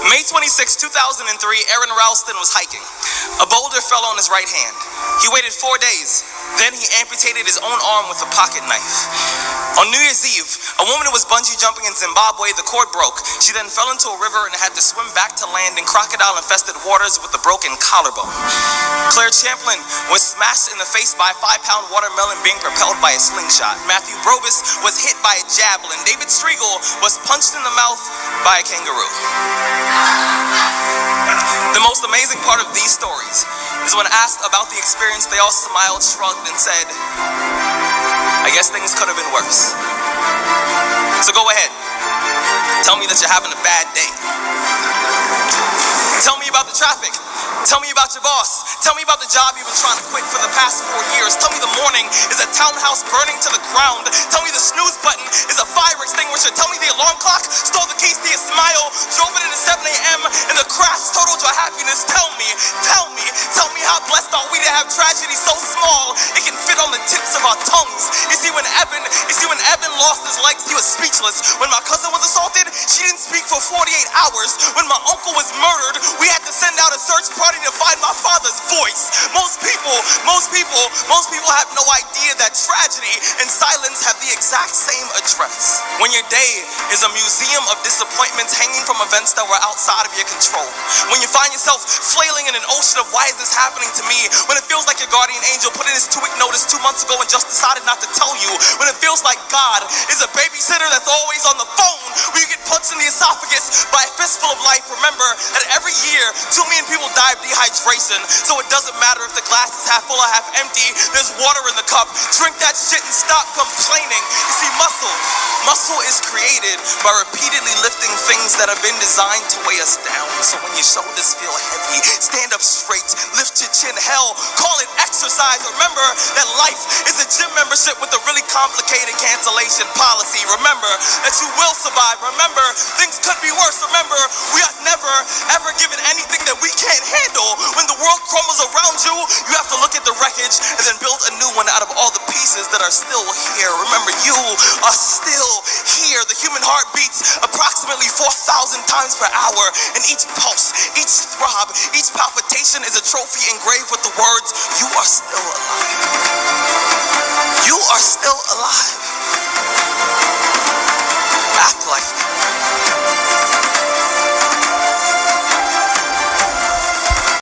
May 26, 2003, Aaron Ralston was hiking. A boulder fell on his right hand. He waited 4 days. Then he amputated his own arm with a pocket knife. On New Year's Eve, a woman who was bungee jumping in Zimbabwe, the cord broke. She then fell into a river and had to swim back to land in crocodile-infested waters with a broken collarbone. Claire Champlin was smashed in the face by a 5-pound watermelon being propelled by a slingshot. Matthew Brobus was hit by a javelin. David Striegel was punched in the mouth by a kangaroo. The most amazing part of these stories is when asked about the experience, they all smiled, shrugged, and said, I guess things could have been worse. So go ahead. Tell me that you're having a bad day. Tell me about the traffic. Tell me about your boss. Tell me about the job you've been trying to quit for the past 4 years. Tell me the morning is a townhouse burning to the ground. Tell me the snooze button is a fire extinguisher. Tell me the alarm clock stole the keys to your smile, drove it into 7 a.m. and the crash totaled your happiness. Tell me how blessed are we to have tragedy so small it can fit on the tips of our tongues. You see, when Evan lost his legs, he was speechless. When my cousin was assaulted, she didn't speak for 48 hours. When my uncle was murdered, we had to send out a search party to find my father's voice. Most people have no idea that tragedy and silence have the exact same address. When your day is a museum of disappointments hanging from events that were outside of your control. When you find yourself flailing in an ocean of why is this happening to me? When it feels like your guardian angel put in his 2-week notice 2 months ago and just decided not to tell you. When it feels like God is a babysitter that's always on the phone. When you get punched in the esophagus by a fistful of life, remember that every year 2 million people die of dehydration. So it doesn't matter if the glass is half full or half empty. There's water in the cup. Drink that shit and stop complaining. You see, muscle is created by repeatedly lifting things that have been designed to weigh us down. So when your shoulders feel heavy, stand up straight, lift your chin. Hell, call it exercise. Remember that life is a gym membership with a really complicated cancellation policy. Remember that you will survive. Remember, things could be worse. Remember, we are never, ever given anything that we can't handle. When the world crumbles around you, you have to look at the wreckage and then build a new one out of all the pieces that are still here. Remember, you are still here. The human heart beats approximately 4,000 times per hour, and each pulse, each throb, each palpitation is a trophy engraved with the words, you are still alive.